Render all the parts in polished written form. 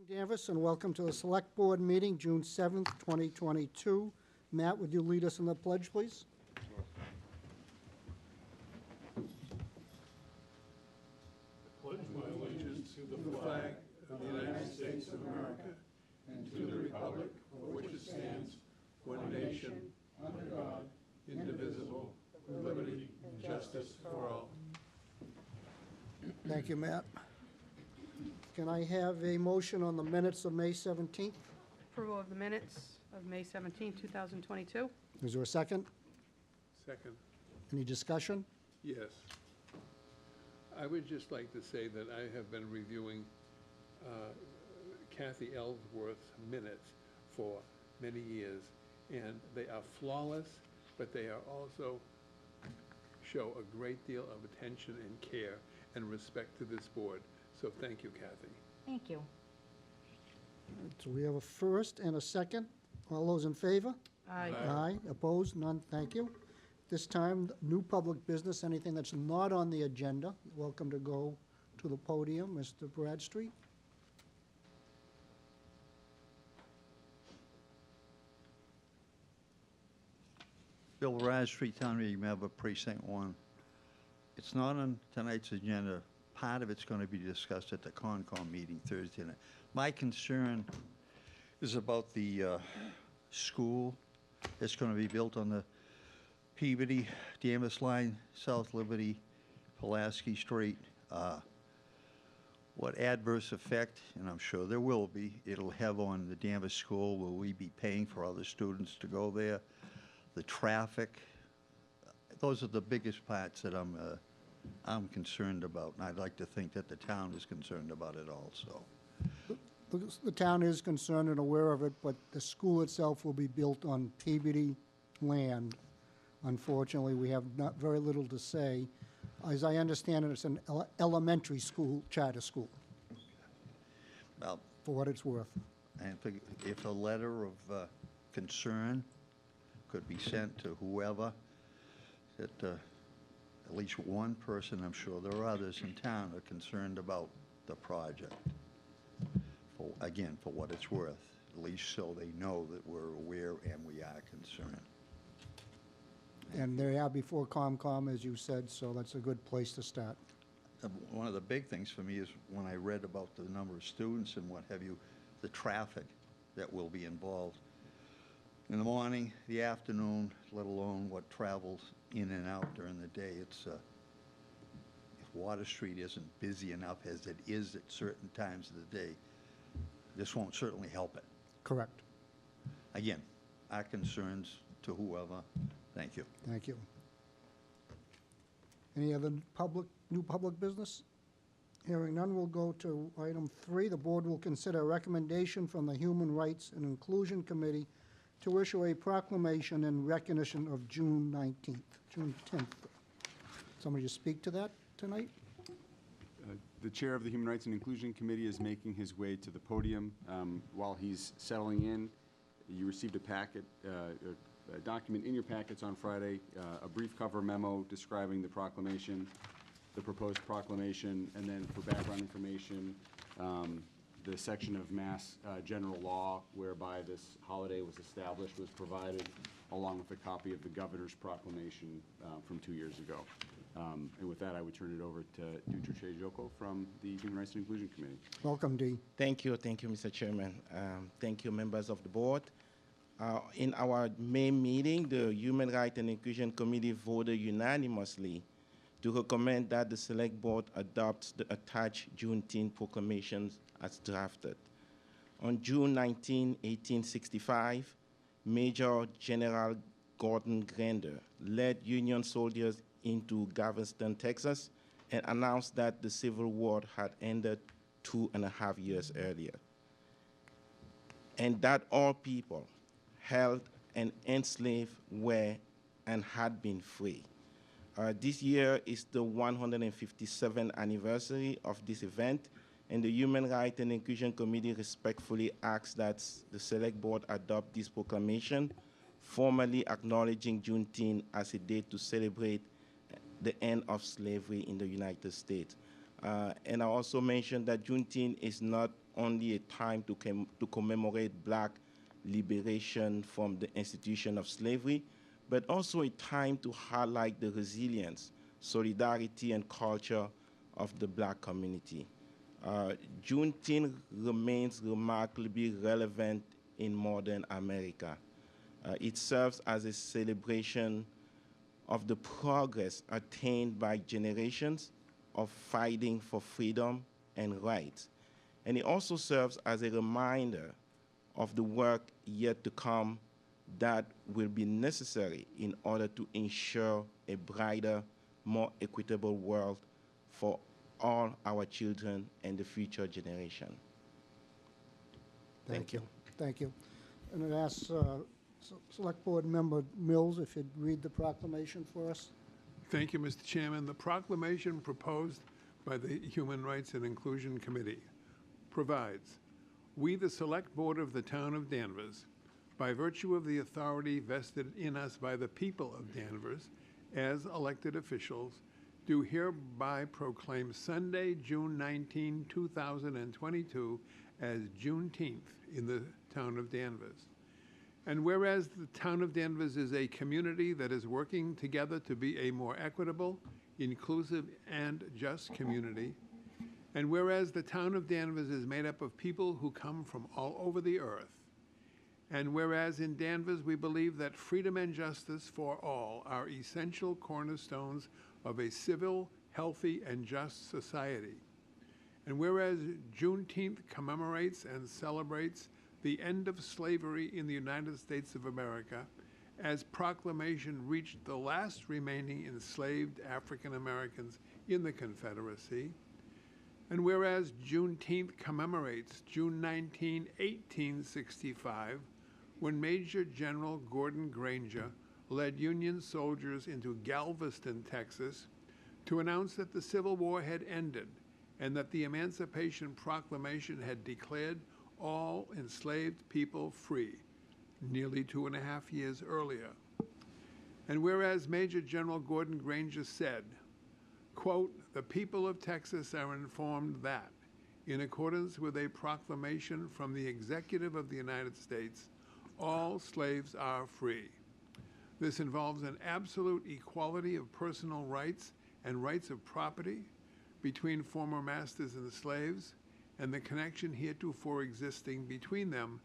Danvers, and welcome to the Select Board meeting, June 7th, 2022. Matt, would you lead us in the pledge, please? I pledge my allegiance to the flag of the United States of America and to the republic for which it stands, one nation, under God, indivisible, with liberty and justice for all. Thank you, Matt. Can I have a motion on the minutes of May 17th? Approval of the minutes of May 17, 2022. Is there a second? Second, Any discussion? yes. I would just like to say that I have been reviewing Kathy Ellsworth's minutes for many years, and they are flawless, but they are also show a great deal of attention and care and respect to this board. So thank you, Kathy. Thank you. So we have a first and a second. All those in favor? Aye. Aye. Opposed? None. Thank you. This time, new public business, anything that's not on the agenda, welcome to go to the podium. Mr. Bradstreet. Bill Bradstreet, Town Meeting Member, Precinct 1. It's not on tonight's agenda. Part of it's going to be discussed at the Concom meeting Thursday night. My concern is about the school that's going to be built on the Peabody, Danvers line, South Liberty, Pulaski Street. What adverse effect, and I'm sure there will be, it'll have on the Danvers school. Will we be paying for other students to go there? The traffic. Those are the biggest parts that I'm concerned about, and I'd like to think that the town is concerned about it also. The town is concerned and aware of it, but the school itself will be built on Peabody land. Unfortunately, we have not very little to say. As I understand it, it's an elementary school, charter school, Well, for what it's worth. and if a letter of concern could be sent to whoever, that at least one person, I'm sure there are others in town, are concerned about the project. Again, for what it's worth, at least so they know that we're aware and we are concerned. And they are before COMCOM, as you said, so that's a good place to start. One of the big things for me is when I read about the number of students and what have you, the traffic that will be involved. In the morning, the afternoon, let alone what travels in and out during the day. It's if Water Street isn't busy enough as it is at certain times of the day, this won't certainly help it. Correct. Again, our concerns to whoever. Thank you. Thank you. Any other new public business? Hearing none, we'll go to item 3. The board will consider a recommendation from the Human Rights and Inclusion Committee to issue a proclamation in recognition of June 10th. Somebody to speak to that tonight? The chair of the Human Rights and Inclusion Committee is making his way to the podium. While he's settling in, you received a packet, a document in your packets on Friday, a brief cover memo describing the proclamation, the proposed proclamation, and then for background information, the section of Mass General Law whereby this holiday was established was provided, along with a copy of the governor's proclamation from 2 years ago. And with that, I would turn it over to Dutra Joko from the Human Rights and Inclusion Committee. Welcome, Dee. Thank you, Mr. Chairman. Thank you, members of the board. In our May meeting, the Human Rights and Inclusion Committee voted unanimously to recommend that the Select Board adopts the attached Juneteenth proclamations as drafted. On June 19, 1865, Major General Gordon Granger led Union soldiers into Galveston, Texas, and announced that the Civil War had ended 2.5 years earlier, and that all people held and enslaved were and had been free. This year is the 157th anniversary of this event, and the Human Rights and Inclusion Committee respectfully asks that the Select Board adopt this proclamation, formally acknowledging Juneteenth as a date to celebrate the end of slavery in the United States. And I also mentioned that Juneteenth is not only a time to commemorate Black liberation from the institution of slavery, but also a time to highlight the resilience, solidarity, and culture of the Black community. Juneteenth remains remarkably relevant in modern America. It serves as a celebration of the progress attained by generations of fighting for freedom and rights. And it also serves as a reminder of the work yet to come that will be necessary in order to ensure a brighter, more equitable world for all our children and the future generation. Thank you. Thank you. And I'd ask Select Board Member Mills if you'd read the proclamation for us. Thank you, Mr. Chairman. The proclamation proposed by the Human Rights and Inclusion Committee provides, we, the Select Board of the Town of Danvers, by virtue of the authority vested in us by the people of Danvers as elected officials, do hereby proclaim Sunday, June 19, 2022 as Juneteenth in the Town of Danvers. And whereas the Town of Danvers is a community that is working together to be a more equitable, inclusive, and just community, and whereas the Town of Danvers is made up of people who come from all over the earth, and whereas in Danvers we believe that freedom and justice for all are essential cornerstones of a civil, healthy, and just society, and whereas Juneteenth commemorates and celebrates the end of slavery in the United States of America, as Proclamation reached the last remaining enslaved African Americans in the Confederacy, and whereas Juneteenth commemorates June 19, 1865, when Major General Gordon Granger led Union soldiers into Galveston, Texas, to announce that the Civil War had ended and that the Emancipation Proclamation had declared all enslaved people free, nearly 2.5 years earlier. And whereas Major General Gordon Granger said, quote, the people of Texas are informed that, in accordance with a proclamation from the Executive of the United States, all slaves are free. This involves an absolute equality of personal rights and rights of property between former masters and slaves, and the connection heretofore existing between them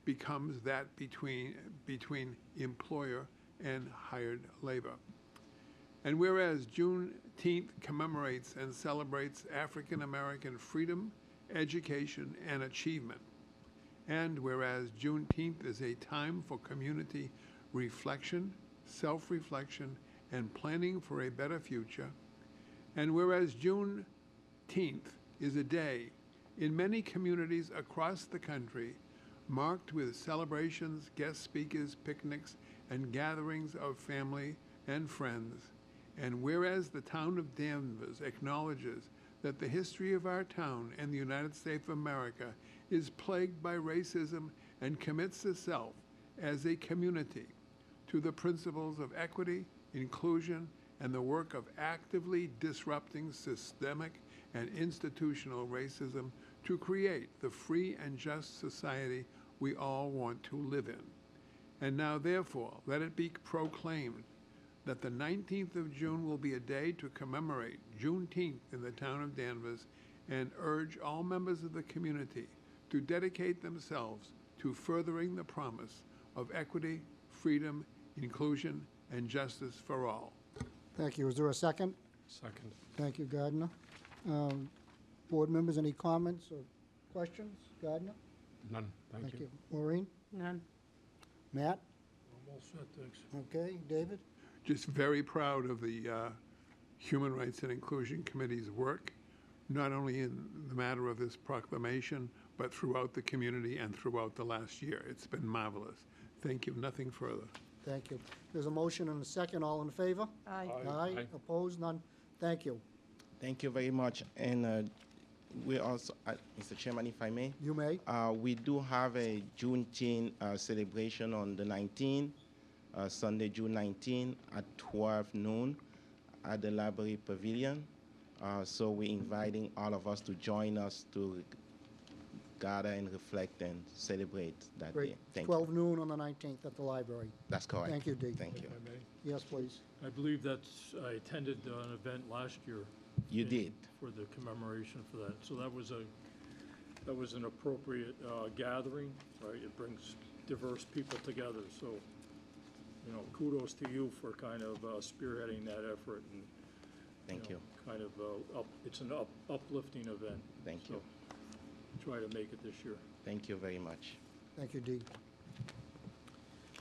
becomes that between employer and hired labor. And whereas Juneteenth commemorates and celebrates African American freedom, education, and achievement, and whereas Juneteenth is a time for community reflection, self-reflection, and planning for a better future, and whereas Juneteenth is a day in many communities across the country marked with celebrations, guest speakers, picnics, and gatherings of family and friends, and whereas the Town of Danvers acknowledges that the history of our town and the United States of America is plagued by racism and commits itself as a community to the principles of equity, inclusion, and the work of actively disrupting systemic and institutional racism to create the free and just society we all want to live in. And now, therefore, let it be proclaimed that the 19th of June will be a day to commemorate Juneteenth in the Town of Danvers, and urge all members of the community to dedicate themselves to furthering the promise of equity, freedom, inclusion, and justice for all. Thank you. Is there a second? Second. Thank you, Gardner. Board members, any comments or questions? Gardner? None. Thank you. Maureen? None. Matt? I'm all set, thanks. Okay. David? Just very proud of the Human Rights and Inclusion Committee's work, not only in the matter of this proclamation, but throughout the community and throughout the last year. It's been marvelous. Thank you. Nothing further. Thank you. There's a motion and a second. All in favor? Aye. Aye. Opposed? None? Thank you. Thank you very much. And we also, Mr. Chairman, if I may, You may. we do have a Juneteenth celebration on the 19th, Sunday, June 19, at 12 noon at the Library Pavilion. So we're inviting all of us to join us to gather and reflect and celebrate that Great. day. Thank 12 you. noon on the 19th at the library. That's correct. Thank you, Dee. Thank you. If I may. Yes, please. I believe I attended an event last year. You did. For the commemoration for that. So that was an appropriate gathering, right? It brings diverse people together. So, you know, kudos to you for kind of spearheading that effort and, Thank you. kind of, it's an uplifting event. Thank you. Try to make it this year. Thank you very much. Thank you, Dee.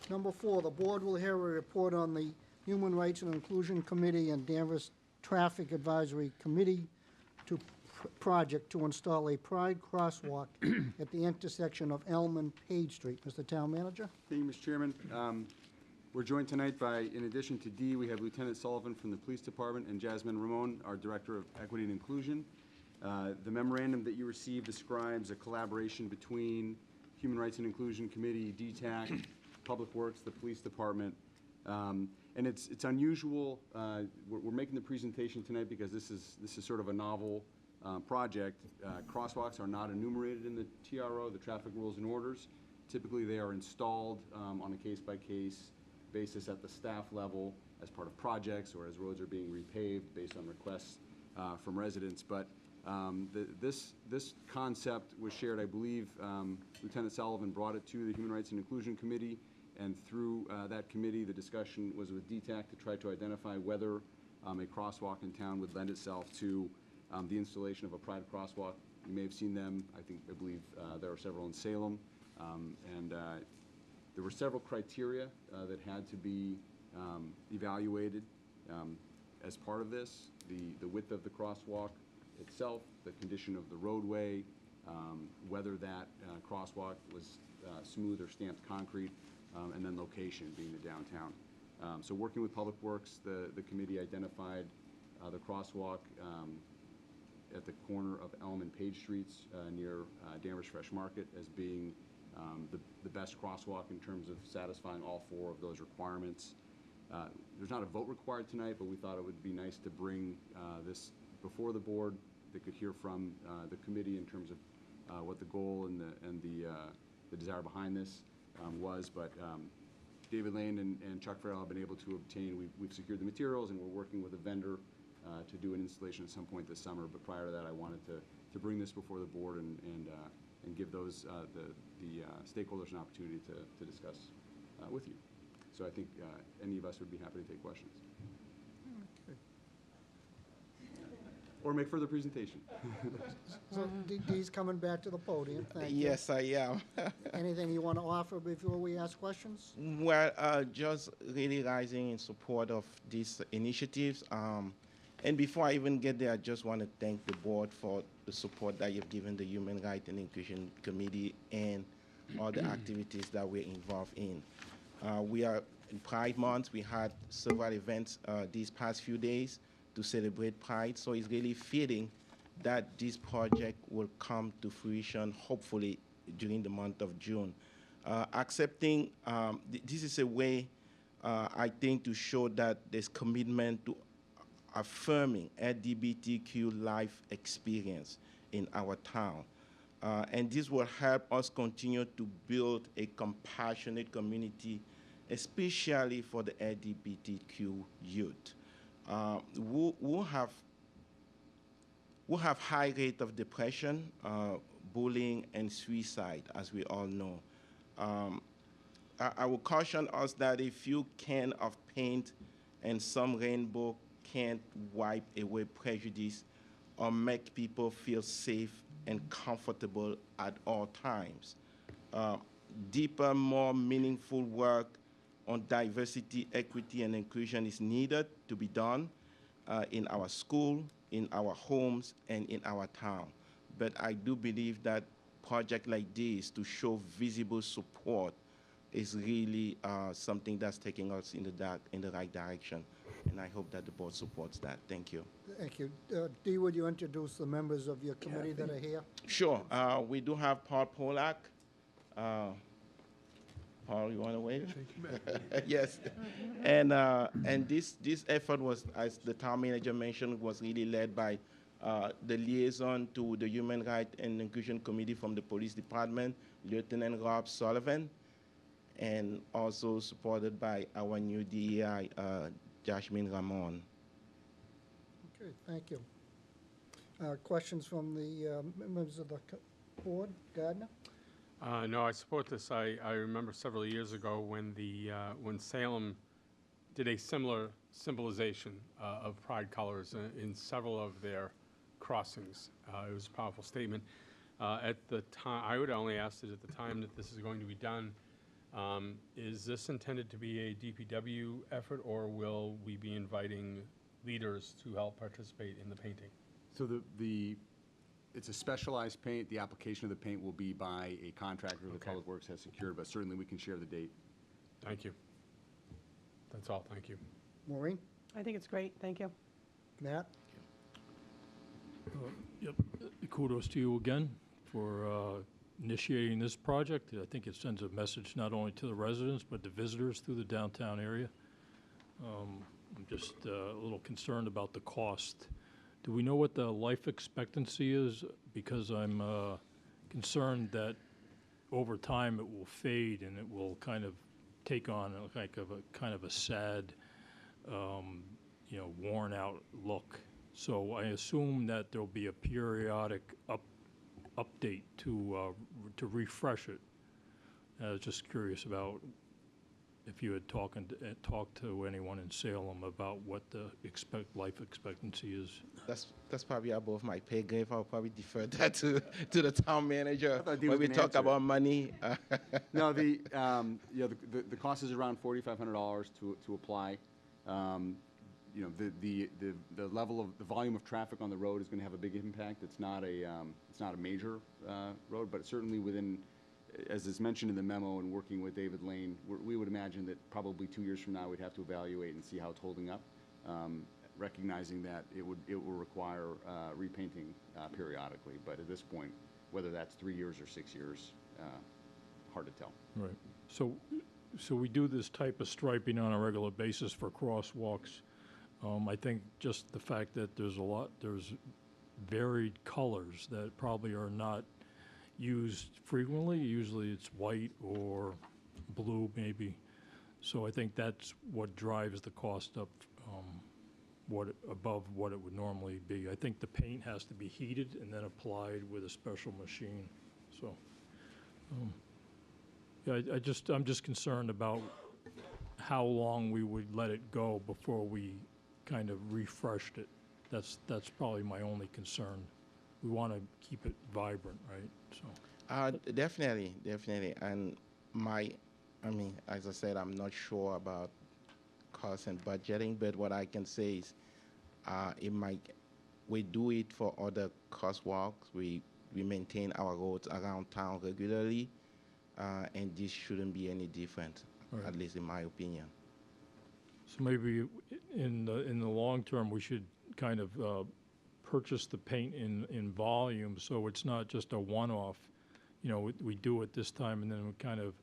Number 4, the board will hear a report on the Human Rights and Inclusion Committee and Danvers Traffic Advisory Committee project to install a pride crosswalk at the intersection of Elm and Page Street. Mr. Town Manager? Thank you, Mr. Chairman. We're joined tonight by, in addition to Dee, we have Lieutenant Sullivan from the Police Department and Jasmine Ramon, our Director of Equity and Inclusion. The memorandum that you received describes a collaboration between Human Rights and Inclusion Committee, DTAC, Public Works, the Police Department. And it's unusual. We're making the presentation tonight because this is sort of a novel project. Crosswalks are not enumerated in the TRO, the Traffic Rules and Orders. Typically, they are installed on a case-by-case basis at the staff level as part of projects or as roads are being repaved based on requests from residents. But this concept was shared, I believe, Lieutenant Sullivan brought it to the Human Rights and Inclusion Committee, and through that committee, the discussion was with DTAC to try to identify whether a crosswalk in town would lend itself to the installation of a pride crosswalk. You may have seen them. I believe there are several in Salem. And there were several criteria that had to be evaluated as part of this. The width of the crosswalk itself, the condition of the roadway, whether that crosswalk was smooth or stamped concrete, and then location being the downtown. So working with Public Works, the committee identified the crosswalk at the corner of Elm and Page Streets near Danvers Fresh Market as being the best crosswalk in terms of satisfying all 4 of those requirements. There's not a vote required tonight, but we thought it would be nice to bring this before the board that could hear from the committee in terms of what the goal and the desire behind this was. But David Lane and Chuck Farrell have been able to obtain, we've secured the materials, and we're working with a vendor to do an installation at some point this summer. But prior to that, I wanted to bring this before the board and give those the stakeholders an opportunity to discuss with you. So I think any of us would be happy to take questions. Or make further presentation. So Dee's coming back to the podium. Thank you. Yes, I am. Anything you want to offer before we ask questions? Well, just really rising in support of these initiatives. And before I even get there, I just want to thank the board for the support that you've given the Human Rights and Inclusion Committee and all the activities that we're involved in. We are in Pride Month. We had several events these past few days to celebrate Pride, so it's really fitting that this project will come to fruition, hopefully, during the month of June. Accepting, this is a way, I think, to show that there's commitment to affirming LGBTQ life experience in our town. And this will help us continue to build a compassionate community, especially for the LGBTQ youth. Who have high rate of depression, bullying, and suicide, as we all know. I will caution us that a few cans of paint and some rainbow can't wipe away prejudice or make people feel safe and comfortable at all times. Deeper, more meaningful work on diversity, equity, and inclusion is needed to be done in our school, in our homes, and in our town. But I do believe that projects like this to show visible support is really something that's taking us in the right direction. And I hope that the board supports that. Thank you. Thank you. Dee, would you introduce the members of your committee that are here? Sure. We do have Paul Polak. Paul, you want to wave? Yes. And this effort was, as the town manager mentioned, was really led by the liaison to the Human Rights and Inclusion Committee from the Police Department, Lieutenant Rob Sullivan, and also supported by our new DEI, Jasmine Ramon. Okay, thank you. Questions from the members of the board? Gardner? No, I support this. I remember several years ago when when Salem did a similar symbolization of pride colors in several of their crossings. It was a powerful statement. At the time, I would only ask that at the time that this is going to be done, is this intended to be a DPW effort, or will we be inviting leaders to help participate in the painting? So it's a specialized paint. The application of the paint will be by a contractor that Public Works has secured, but certainly we can share the date. Thank you. That's all. Thank you. Maureen? I think it's great, thank you. Matt? Yep, kudos to you again for initiating this project. I think it sends a message not only to the residents, but the visitors through the downtown area. I'm just a little concerned about the cost. Do we know what the life expectancy is? Because I'm concerned that over time it will fade and it will kind of take on kind of a sad, worn out look. So I assume that there'll be a periodic update to refresh it. I was just curious about if you had talked to anyone in Salem about what the life expectancy is. That's probably above my pay grade. I'll probably defer that to the town manager thought he when was we gonna talk answer. about money. No, the cost is around $4,500 to apply. The level of the volume of traffic on the road is going to have a big impact. It's not a major road, but certainly within, as is mentioned in the memo, and working with David Lane, we would imagine that probably 2 years from now we'd have to evaluate and see how it's holding up, recognizing that it will require repainting periodically. But at this point, whether that's 3 years or 6 years, hard to tell. Right. So we do this type of striping on a regular basis for crosswalks. I think just the fact that there's varied colors that probably are not used frequently. Usually it's white or blue maybe. So I think that's what drives the cost up above what it would normally be. I think the paint has to be heated and then applied with a special machine. So I'm just concerned about how long we would let it go before we kind of refreshed it. That's probably my only concern. We want to keep it vibrant, right? So. Definitely. And as I said, I'm not sure about cost and budgeting, but what I can say is we do it for other crosswalks. We maintain our roads around town regularly, and this shouldn't be any different, Right. at least in my opinion. So maybe in the long term, we should kind of purchase the paint in volume, so it's not just a one-off. We do it this time, and then we kind of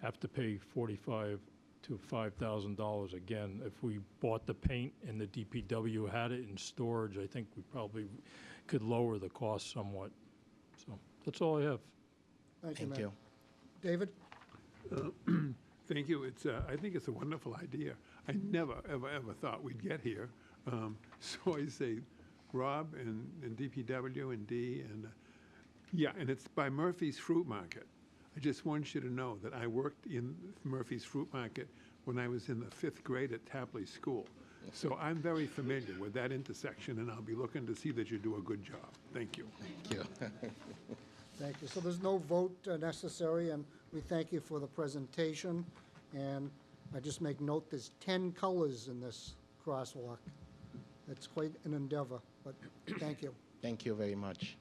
have to pay $4,500 to $5,000 again. If we bought the paint and the DPW had it in storage, I think we probably could lower the cost somewhat. So that's all I have. Thank you, Thank Matt. you. David? Thank you. I think it's a wonderful idea. I never, ever thought we'd get here. So I say, Rob and DPW and Dee, and it's by Murphy's Fruit Market. I just want you to know that I worked in Murphy's Fruit Market when I was in the 5th grade at Tapley School. So I'm very familiar with that intersection, and I'll be looking to see that you do a good job. Thank you. Thank you. Thank you. So there's no vote necessary, and we thank you for the presentation. And I just make note, there's 10 colors in this crosswalk. It's quite an endeavor, but thank you. Thank you very much.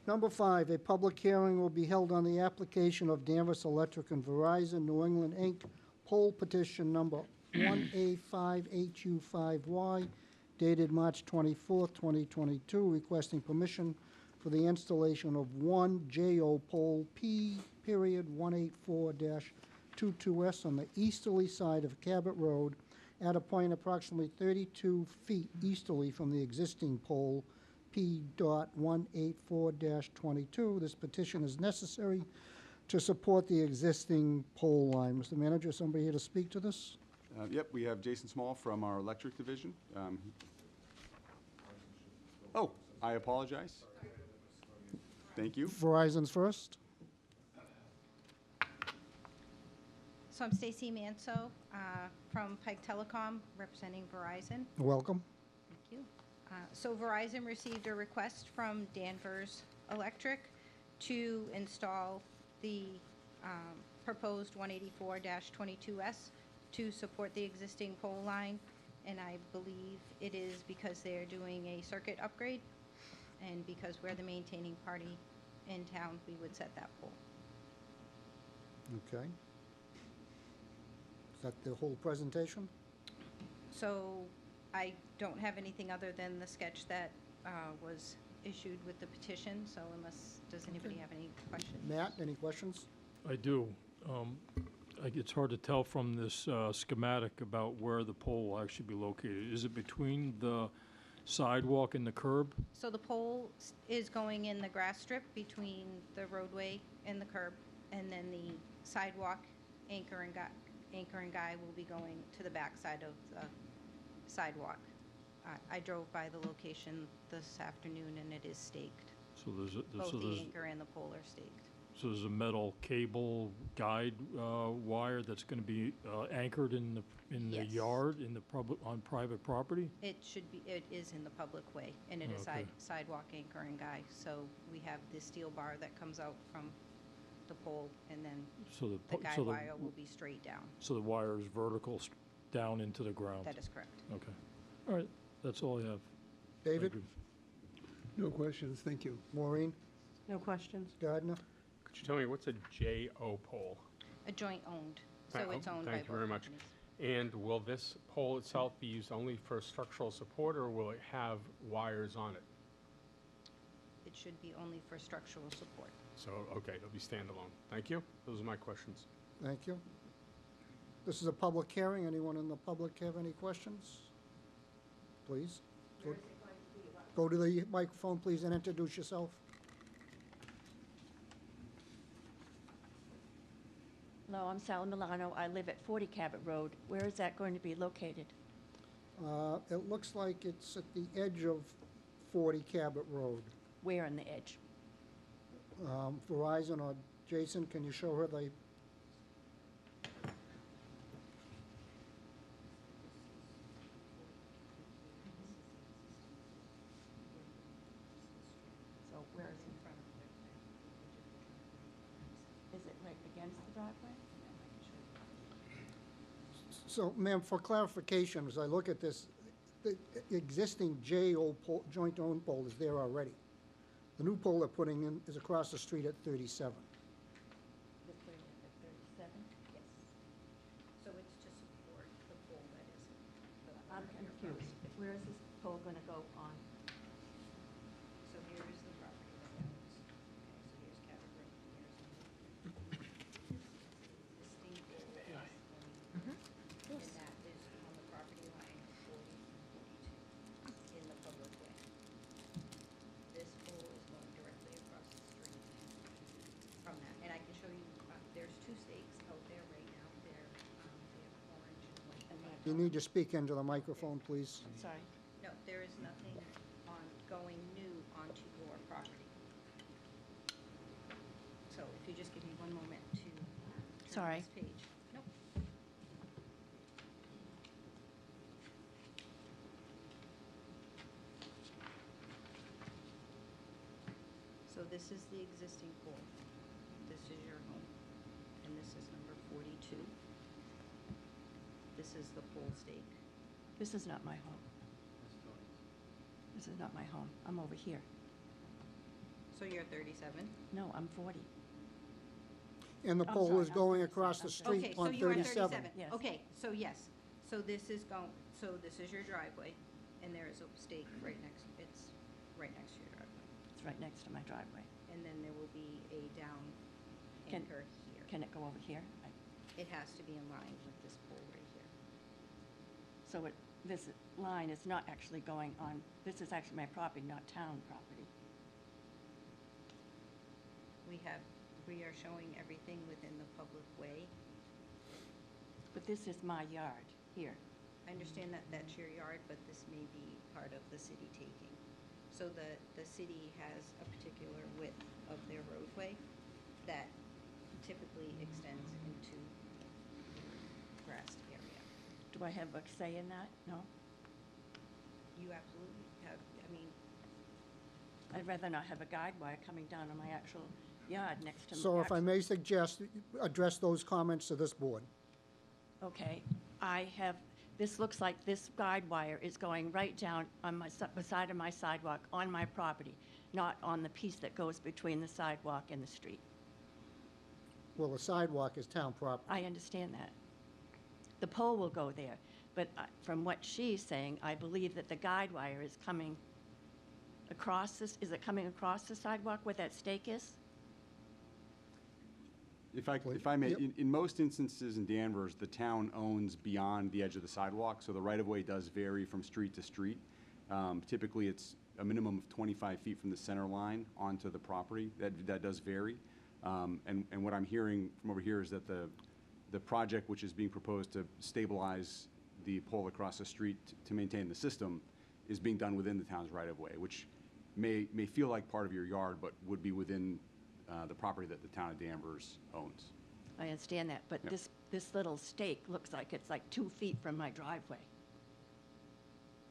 Number 5, a public hearing will be held on the application of Danvers Electric and Verizon New England, Inc., poll petition number 1A5HU5Y, dated March 24th, 2022, requesting permission for the installation of one JO pole P.184-22S on the easterly side of Cabot Road at a point approximately 32 feet easterly from the existing pole, P.184-22. This petition is necessary to support the existing pole line. Mr. Manager, somebody here to speak to this? Yep, we have Jason Small from our electric division. Oh, I apologize. Thank you. Verizon's first. So I'm Stacy Manso from Pike Telecom, representing Verizon. Welcome. Thank you. So Verizon received a request from Danvers Electric to install the proposed 184-22S to support the existing pole line, and I believe it is because they're doing a circuit upgrade, and because we're the maintaining party in town, we would set that pole. Okay. Is that the whole presentation? So I don't have anything other than the sketch that was issued with the petition, so unless, does anybody have any questions? Matt, any questions? I do. It's hard to tell from this schematic about where the pole will actually be located. Is it between the sidewalk and the curb? So the pole is going in the grass strip between the roadway and the curb, and then the sidewalk anchor and guy will be going to the backside of the sidewalk. I drove by the location this afternoon, and it is staked. So there's Both the anchor and the pole are staked. So there's a metal cable guide wire that's going to be anchored in the Yes. yard on private property? It is in the public way, and it is Okay. sidewalk anchor and guy. So we have the steel bar that comes out from the pole, and then So the guy wire will be straight down. So the wire is vertical down into the ground? That is correct. Okay. All right, that's all I have. David? Thank you. No questions, thank you. Maureen? No questions. Gardner? Could you tell me what's a JO pole? A joint owned, so Thank- it's owned by both thank you very much. companies. And will this pole itself be used only for structural support, or will it have wires on it? It should be only for structural support. So, okay, it'll be standalone. Thank you. Those are my questions. Thank you. This is a public hearing. Anyone in the public have any questions? Please. Go to the microphone, please, and introduce yourself. Hello, I'm Sally Milano. I live at 40 Cabot Road. Where is that going to be located? It looks like it's at the edge of 40 Cabot Road. Where on the edge? Verizon or Jason, can you show her the, So where is it? Is it right against the driveway? so ma'am, for clarification, as I look at this, the existing joint owned pole is there already. The new pole they're putting in is across the street at 37. The 37? Yes. So it's to support the pole that is. I'm confused. Where is this pole going to go on? So here is the property that owns. Okay, so here's Cabot Road, here's the existing pole is going, and that is on the property line 40 and 42 in the public way. This pole is going directly across the street from that, and I can show you, there's two stakes out there right now. They're orange and white. And that- You need to speak into the microphone, please. I'm sorry. No, there is nothing going new onto your property. So if you just give me one moment to turn Sorry. this page. Nope. So this is the existing pole. This is your home, and this is number 42. This is the pole stake. This is not my home. This is not my home. I'm over here. So you're 37? No, I'm 40. And the I'm pole sorry, is I'm going 37. across the Okay, street Okay, so on you are 37. 37. Yes. Okay, so yes. So this is your driveway, and there is a stake right next, it's right next to your driveway. It's right next to my driveway. And then there will be a down Can- anchor here. Can it go over here? It has to be in line with this pole right here. So this line is not actually going on, this is actually my property, not town property. We are showing everything within the public way. But this is my yard here. I understand that that's your yard, but this may be part of the city taking. So the city has a particular width of their roadway that typically extends into grassed area. Do I have a say in that? No? You absolutely have, I mean, I'd rather not have a guide wire coming down on my actual yard next to my. So if I may suggest, address those comments to this board. Okay, this looks like this guide wire is going right down on the side of my sidewalk on my property, not on the piece that goes between the sidewalk and the street. Well, the sidewalk is town property. I understand that. The pole will go there, but from what she's saying, I believe that the guide wire is coming across this, is it coming across the sidewalk where that stake is? If I may, Yep. in most instances in Danvers, the town owns beyond the edge of the sidewalk, so the right-of-way does vary from street to street. Typically, it's a minimum of 25 feet from the center line onto the property. That does vary. And what I'm hearing from over here is that the project which is being proposed to stabilize the pole across the street to maintain the system is being done within the town's right-of-way, which may feel like part of your yard, but would be within the property that the town of Danvers owns. I understand that, but Yep. this little stake looks like it's like 2 feet from my driveway.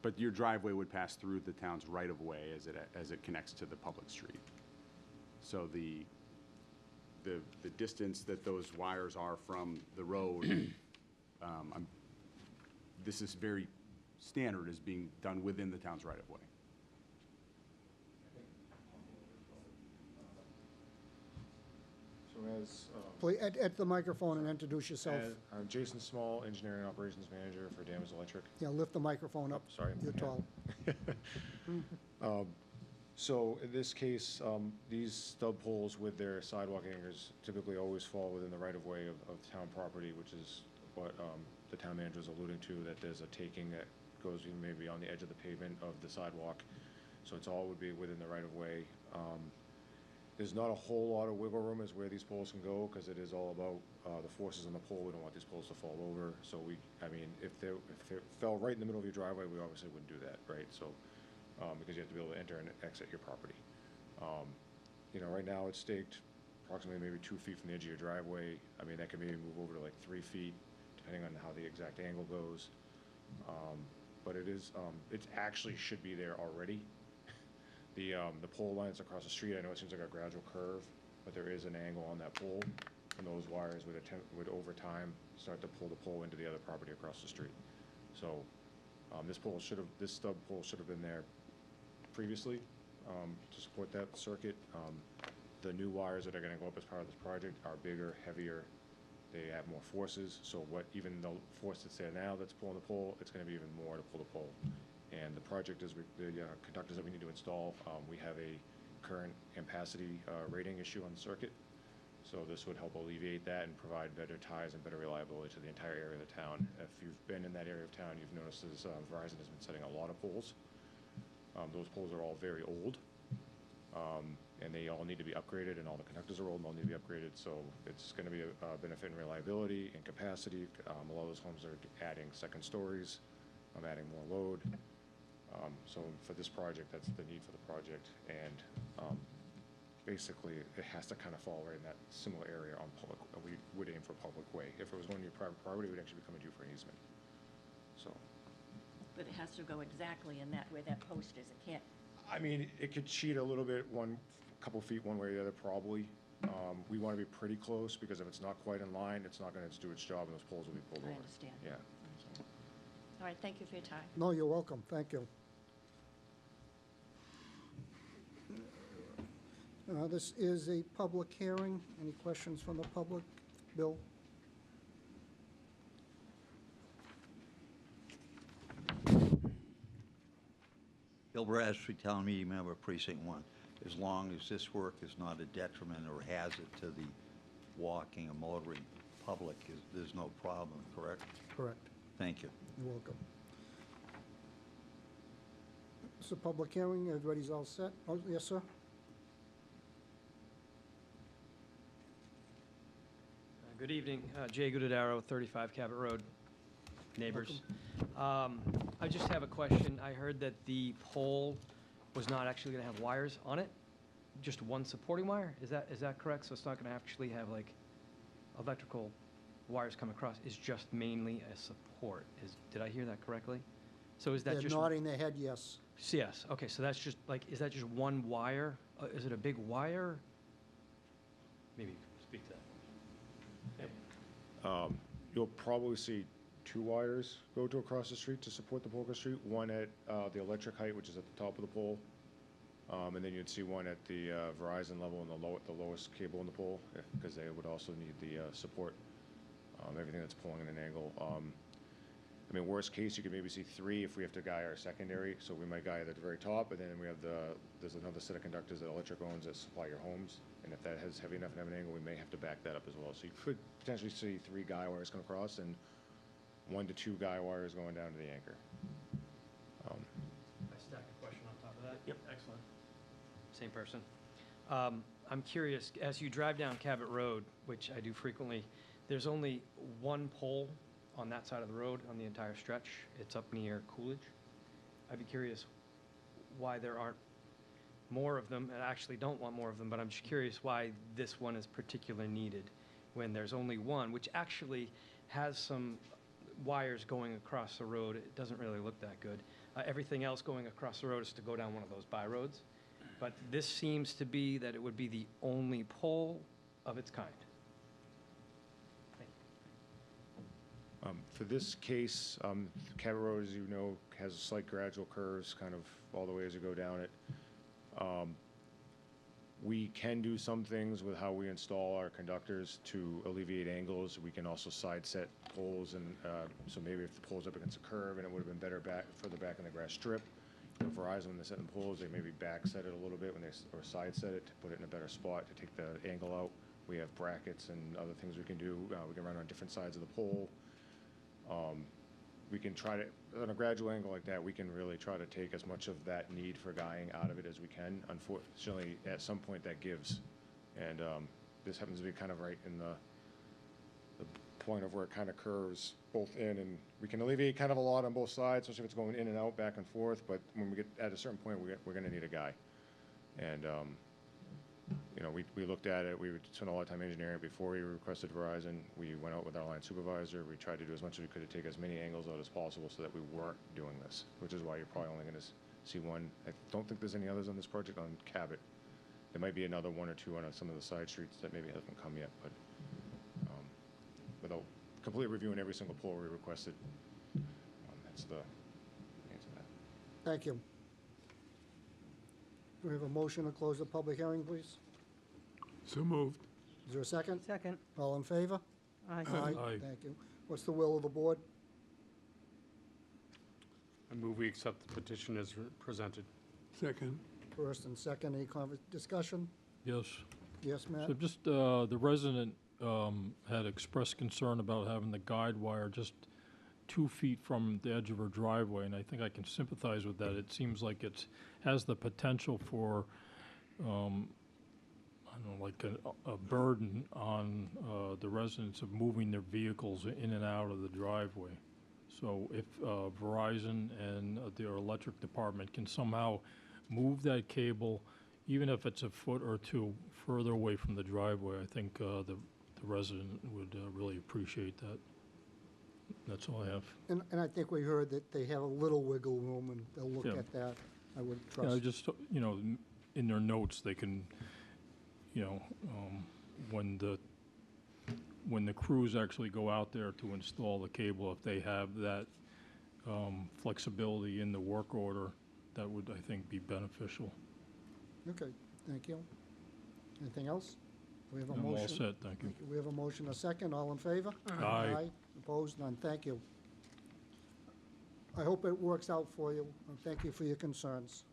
But your driveway would pass through the town's right-of-way as it connects to the public street. So the distance that those wires are from the road, this is very standard as being done within the town's right-of-way. So as, Please, at the microphone and introduce yourself. I'm Jason Small, Engineering Operations Manager for Danvers Electric. Yeah, lift the microphone up. Sorry. You're tall. So in this case, these stub poles with their sidewalk anchors typically always fall within the right-of-way of town property, which is what the town manager is alluding to, that there's a taking that goes even maybe on the edge of the pavement of the sidewalk. So it's all would be within the right-of-way. There's not a whole lot of wiggle room as where these poles can go, because it is all about the forces on the pole. We don't want these poles to fall over. So if it fell right in the middle of your driveway, we obviously wouldn't do that, right? So, because you have to be able to enter and exit your property. Right now it's staked approximately maybe 2 feet from the edge of your driveway. That can maybe move over to like 3 feet, depending on how the exact angle goes. But it actually should be there already. The pole lines across the street, I know it seems like a gradual curve, but there is an angle on that pole, and those wires would over time start to pull the pole into the other property across the street. So this stub pole should have been there previously to support that circuit. The new wires that are going to go up as part of this project are bigger, heavier. They have more forces. So even the force that's there now that's pulling the pole, it's going to be even more to pull the pole. And the project is the conductors that we need to install. We have a current ampacity rating issue on the circuit. So this would help alleviate that and provide better ties and better reliability to the entire area of the town. If you've been in that area of town, you've noticed as Verizon has been setting a lot of poles. Those poles are all very old, and they all need to be upgraded, and all the conductors are old and all need to be upgraded. So it's going to be a benefit in reliability and capacity. A lot of those homes are adding second stories, adding more load. So for this project, that's the need for the project, and basically it has to kind of fall right in that similar area on public. We would aim for public way. If it was going to your private property, we'd actually be coming to you for an easement. So. But it has to go exactly in that, where that post is. It can't. It could cheat a little bit, couple feet one way or the other, probably. We want to be pretty close, because if it's not quite in line, it's not going to do its job, and those poles will be pulled over. I understand. Yeah. So. All right, thank you for your time. No, you're welcome. Thank you. This is a public hearing. Any questions from the public? Bill? Bill Bradstreet, Town Meeting Member, Precinct 1. As long as this work is not a detriment or hazard to the walking or motoring public, there's no problem, correct? Correct. Thank you. You're welcome. It's a public hearing, everybody's all set? Oh, yes, sir? Good evening, Jay Goodadaro, 35 Cabot Road, neighbors. I just have a question. I heard that the pole was not actually going to have wires on it, just one supporting wire? Is that correct? So it's not going to actually have like electrical wires come across? It's just mainly a support. Did I hear that correctly? So is that They're just? nodding their head yes. Yes. Okay. So that's just like, is that just one wire? Is it a big wire? Maybe you can speak to that. You'll probably see 2 wires go to across the street to support the Polka Street, one at the electric height, which is at the top of the pole, and then you'd see one at the Verizon level and the lowest cable in the pole, because they would also need the support, everything that's pulling in an angle. I mean, worst case, you could maybe see 3 if we have to guy our secondary, so we might guy it at the very top, and then we have there's another set of conductors that electric owns that supply your homes, and if that has heavy enough and have an angle, we may have to back that up as well. So you could potentially see 3 guy wires come across and 1 to 2 guy wires going down to the anchor. I stack a question on top of that? Yep. Excellent. Same person. I'm curious, as you drive down Cabot Road, which I do frequently, there's only one pole on that side of the road on the entire stretch. It's up near Coolidge. I'd be curious why there aren't more of them, and I actually don't want more of them, but I'm just curious why this one is particularly needed when there's only one, which actually has some wires going across the road. It doesn't really look that good. Everything else going across the road is to go down one of those by roads. But this seems to be that it would be the only pole of its kind. For this case, Cabot Road, as you know, has slight gradual curves kind of all the way as you go down it. We can do some things with how we install our conductors to alleviate angles. We can also side set poles, and so maybe if the pole's up against a curve and it would have been better further back in the grass strip. Verizon, when they're setting poles, they maybe back set it a little bit or side set it to put it in a better spot to take the angle out. We have brackets and other things we can do. We can run on different sides of the pole. We can try to, on a gradual angle like that, we can really try to take as much of that need for guying out of it as we can. Unfortunately, at some point that gives. And this happens to be kind of right in the point of where it kind of curves both in, and we can alleviate kind of a lot on both sides, especially if it's going in and out, back and forth. But when we get at a certain point, we're going to need a guy. And you know, we looked at it. We spent a lot of time engineering it before we requested Verizon. We went out with our line supervisor. We tried to do as much as we could to take as many angles out as possible so that we weren't doing this, which is why you're probably only going to see one. I don't think there's any others on this project on Cabot. There might be another 1 or 2 on some of the side streets that maybe haven't come yet, but without completely reviewing every single pole we requested, that's the answer to that. Thank you. Do we have a motion to close the public hearing, please? So moved. Is there a second? Second. All in favor? Aye. Aye. Thank you. What's the will of the board? I move we accept the petition as presented. Second. First and second, any discussion? Yes. Yes, Matt? So just, the resident had expressed concern about having the guide wire just 2 feet from the edge of her driveway, and I think I can sympathize with that. It seems like it has the potential for, I don't know, like a burden on the residents of moving their vehicles in and out of the driveway. So if Verizon and their electric department can somehow move that cable, even if it's a foot or 2 further away from the driveway, I think the resident would really appreciate that. That's all I have. And I think we heard that they have a little wiggle room, and they'll look Yeah. at that, I would Yeah, trust. just, you know, in their notes, they can, you know, when the crews actually go out there to install the cable, if they have that flexibility in the work order, that would, I think, be beneficial. Okay, thank you. Anything else? We have a I'm all motion. set, thank you. We have a motion, a second, all in favor? Aye. Opposed, none, thank you. I hope it works out for you, and thank you for your concerns.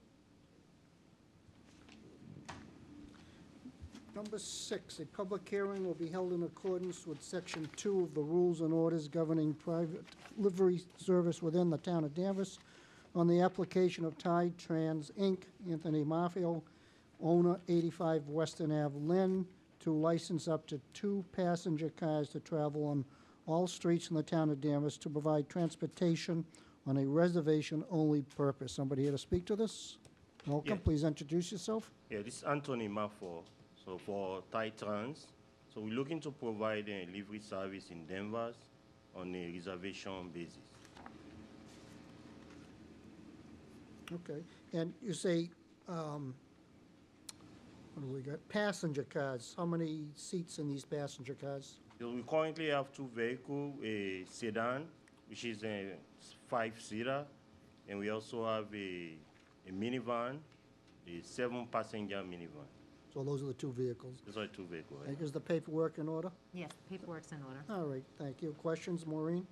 Number 6, a public hearing will be held in accordance with Section 2 of the Rules and Orders governing private livery service within the town of Danvers on the application of Tide Trans, Inc., Anthony Maffio, owner, 85 Western Ave, Lynn, to license up to 2 passenger cars to travel on all streets in the town of Danvers to provide transportation on a reservation-only purpose. Somebody here to speak to this? Welcome, Yeah. please introduce yourself. Yeah, this is Anthony Maffo, so for Thai Trans. So we're looking to provide a livery service in Danvers on a reservation basis. Okay, and you say, what do we got? Passenger cars, how many seats in these passenger cars? So we currently have 2 vehicles, a sedan, which is a 5-seater, and we also have a minivan, a 7-passenger minivan. So those are the 2 vehicles. Those are 2 vehicles. Right? Is the paperwork in order? Yes, the paperwork's in order. All right, thank you. Questions, Maureen?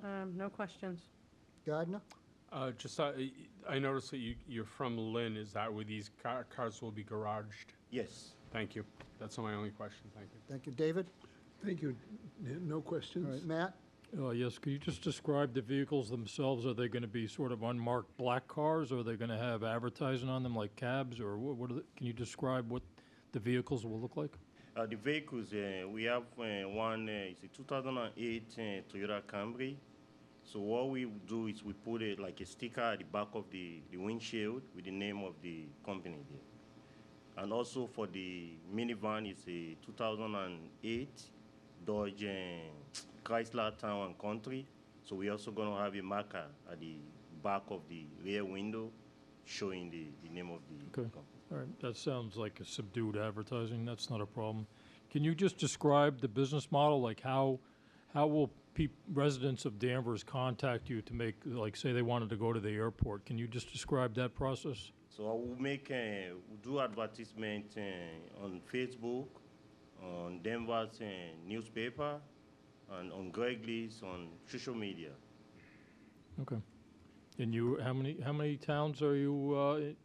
No questions. Gardner? I noticed that you're from Lynn. Is that where these cars will be garaged? Yes. Thank you. That's my only question. Thank you. Thank you. David? Thank you. No All questions? right, Matt? Yes, could you just describe the vehicles themselves? Are they going to be sort of unmarked black cars, or are they going to have advertising on them like cabs, or what are the, can you describe what the vehicles will look like? The vehicles, we have one, it's a 2008 Toyota Camry. So what we do is we put like a sticker at the back of the windshield with the name of the company there. And also for the minivan, it's a 2008 Dodge Chrysler Town and Country. So we're also going to have a marker at the back of the rear window showing the name of the Okay. company. All right, that sounds like a subdued advertising. That's not a problem. Can you just describe the business model? Like how will residents of Danvers contact you to make, like, say they wanted to go to the airport? Can you just describe that process? So I will we'll do advertisement on Facebook, on Danvers newspaper, and on Gregly's on social media. Okay. And how many towns are you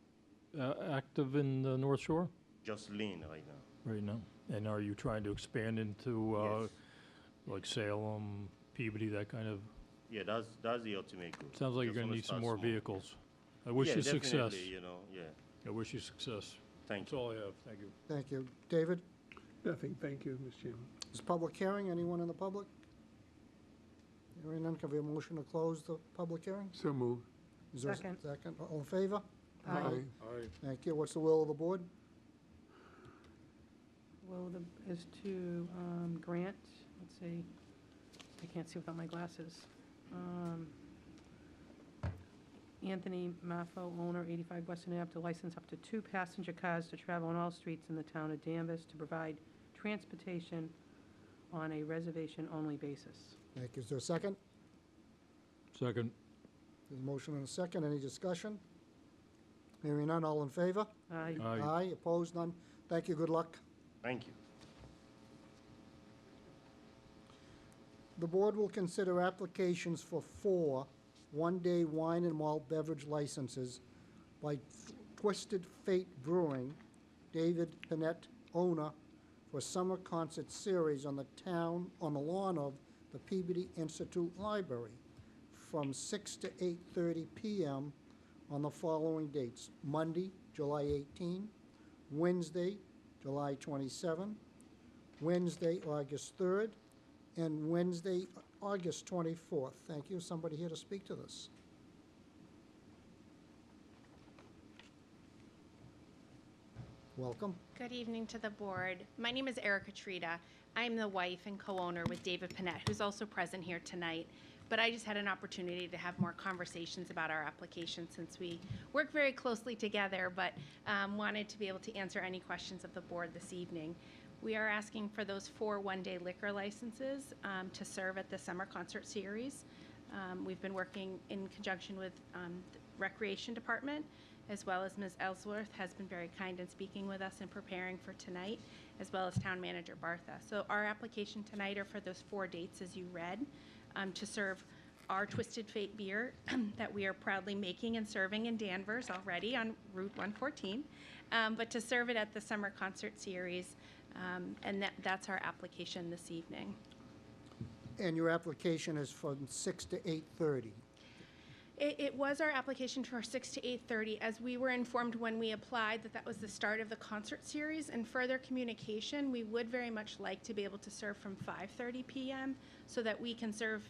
active in the North Shore Just Lynn right now. right now? And are you trying to expand into Yes. like Salem, Peabody, that kind of? Yeah, that's the ultimate goal. Sounds like you're Just going to wanna need some start more small. vehicles. I wish Yeah, you success. definitely, you know, yeah. I wish you success. Thank That's you. all I have. Thank you. Thank you. David? Nothing. Thank you, Mr. Chairman. Is public hearing? Anyone in the public? Hearing none, can we have a motion to close the public hearing? So moved. Is there a Second. Second. All in favor? Aye. All right. Thank you. What's the will of the board? Well, is to grant, let's see, I can't see without my glasses. Anthony Maffo, owner, 85 Western Ave, to license up to 2 passenger cars to travel on all streets in the town of Danvers to provide transportation on a reservation-only basis. Thank you. Is there a second? Second. There's a motion and a second. Any discussion? Hearing none. All in favor? Aye. Aye. Opposed? None. Thank you. Good luck. Thank you. The board will consider applications for 4 one-day wine and malt beverage licenses by Twisted Fate Brewing, David Panett, owner, for summer concert series on the lawn of the Peabody Institute Library from 6 to 8:30 p.m. on the following dates: Monday, July 18, Wednesday, July 27, Wednesday, August 3rd, and Wednesday, August 24th. Thank you. Somebody here to speak to this? Welcome. Good evening to the board. My name is Erica Trita. I'm the wife and co-owner with David Panett, who's also present here tonight. But I just had an opportunity to have more conversations about our application since we work very closely together, but wanted to be able to answer any questions of the board this evening. We are asking for those 4 one-day liquor licenses to serve at the summer concert series. We've been working in conjunction with the Recreation Department, as well as Ms. Ellsworth has been very kind in speaking with us and preparing for tonight, as well as Town Manager Bartha. So our application tonight are for those 4 dates as you read, to serve our Twisted Fate beer that we are proudly making and serving in Danvers already on Route 114, but to serve it at the summer concert series, and that's our application this evening. And your application is from 6 to 8:30. It was our application for 6 to 8:30, as we were informed when we applied that that was the start of the concert series. And further communication, we would very much like to be able to serve from 5:30 p.m. so that we can serve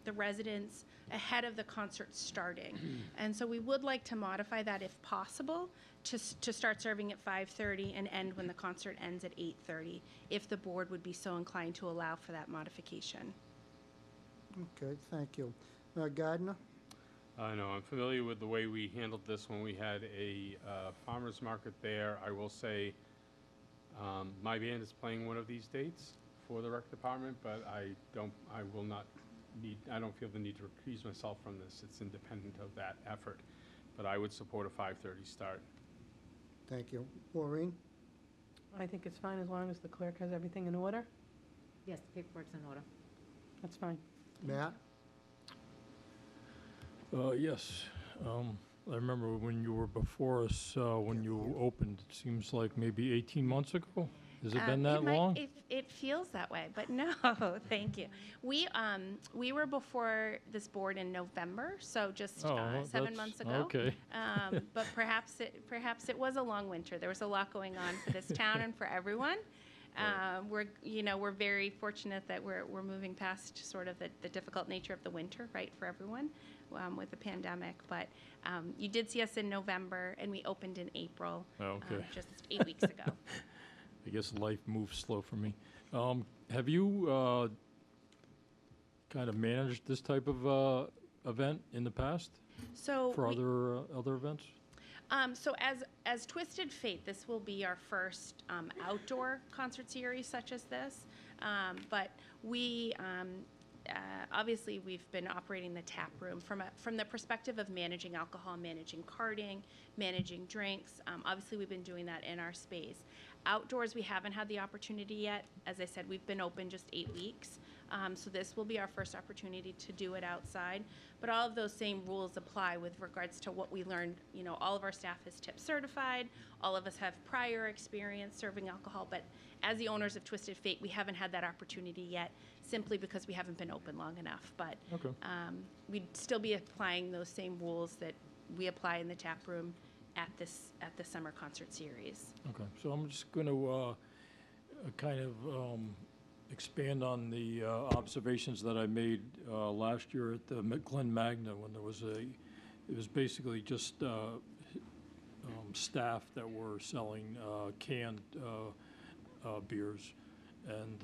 the residents ahead of the concert starting. And so we would like to modify that if possible, to start serving at 5:30 and end when the concert ends at 8:30, if the board would be so inclined to allow for that modification. Okay, thank you. Gardner? No, I'm familiar with the way we handled this when we had a farmer's market there. I will say, my band is playing one of these dates for the rec department, but I don't feel the need to recuse myself from this. It's independent of that effort, but I would support a 5:30 start. Thank you. Maureen? I think it's fine as long as the clerk has everything in order. Yes, the paperwork's in order. That's fine. Matt? Yes. I remember when you were before us, when you opened, it seems like maybe 18 months ago? Has it been that long? It feels that way, but no, thank you. We were before this board in November, so just 7 months ago. Okay. But perhaps it was a long winter. There was a lot going on for this town and for everyone. We're very fortunate that we're moving past sort of the difficult nature of the winter, right, for everyone, with the pandemic. But you did see us in November, and we opened in April, just 8 weeks ago. I guess life moves slow for me. Have you kind of managed this type of event in the past So for we- other events? So as Twisted Fate, this will be our first outdoor concert series such as this. But we obviously we've been operating the tap room from the perspective of managing alcohol, managing carting, managing drinks. Obviously, we've been doing that in our space. Outdoors, we haven't had the opportunity yet. As I said, we've been open just 8 weeks. So this will be our first opportunity to do it outside. But all of those same rules apply with regards to what we learned. All of our staff is tip certified. All of us have prior experience serving alcohol. But as the owners of Twisted Fate, we haven't had that opportunity yet, simply because we haven't been open long enough. But Okay. we'd still be applying those same rules that we apply in the tap room at the summer concert series. Okay, so I'm just going to kind of expand on the observations that I made last year at the Glen Magna when it was basically just staff that were selling canned beers, and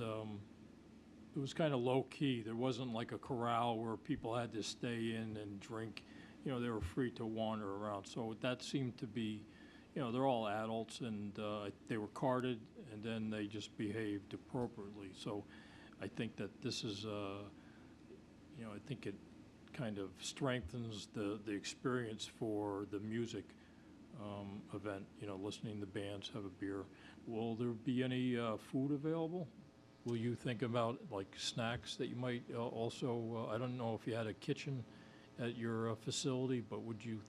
it was kind of low key. There wasn't like a corral where people had to stay in and drink. They were free to wander around. So that seemed to be, they're all adults, and they were carded, and then they just behaved appropriately. So I think that this is, I think it kind of strengthens the experience for the music event, listening to bands, have a beer. Will there be any food available? Will you think about like snacks that you might also, I don't know if you had a kitchen at your facility, but would you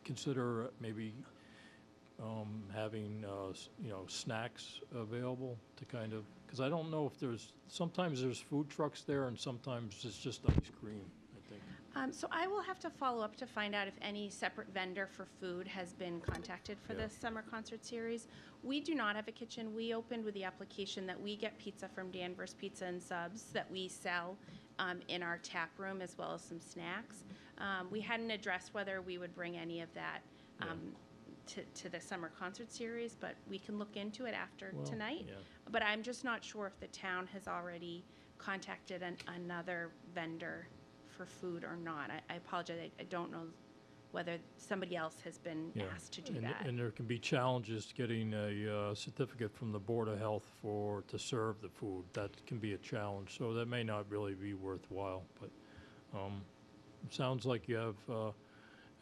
consider maybe having snacks available to kind of, because I don't know if sometimes there's food trucks there and sometimes it's just ice cream, I think. So I will have to follow up to find out if any separate vendor for food has been contacted for this summer concert series. We do not have a kitchen. We opened with the application that we get pizza from Danvers Pizza and Subs that we sell in our tap room, as well as some snacks. We hadn't addressed whether we would bring any of that to the summer concert series, but we can look into it after tonight. Yeah. But I'm just not sure if the town has already contacted another vendor for food or not. I apologize. I don't know whether somebody else has been asked to do that. And there can be challenges getting a certificate from the Board of Health to serve the food. That can be a challenge, so that may not really be worthwhile. But it sounds like you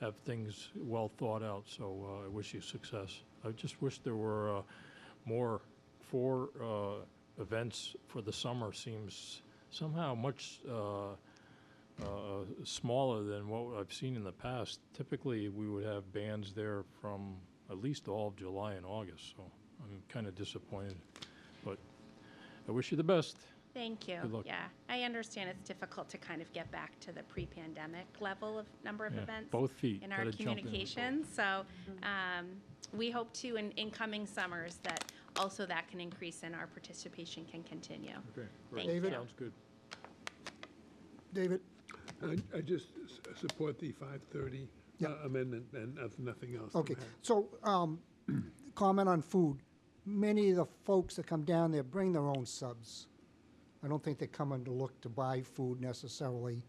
have things well thought out, so I wish you success. I just wish there were more 4 events for the summer. Seems somehow much smaller than what I've seen in the past. Typically, we would have bands there from at least all of July and August, so I'm kind of disappointed. But I wish you the best. Thank you. Good luck. Yeah, I understand it's difficult to kind of get back to the pre-pandemic level of number of Yeah, events. both feet, In our gotta jump in with both. communications, so we hope to, in coming summers, that also that can increase and our participation can continue. Okay, Thank David? you. sounds good. David? I just support the 5:30 Yeah. amendment and nothing else. Okay, from her. so, comment on food. Many of the folks that come down there bring their own subs. I don't think they're coming to look to buy food necessarily,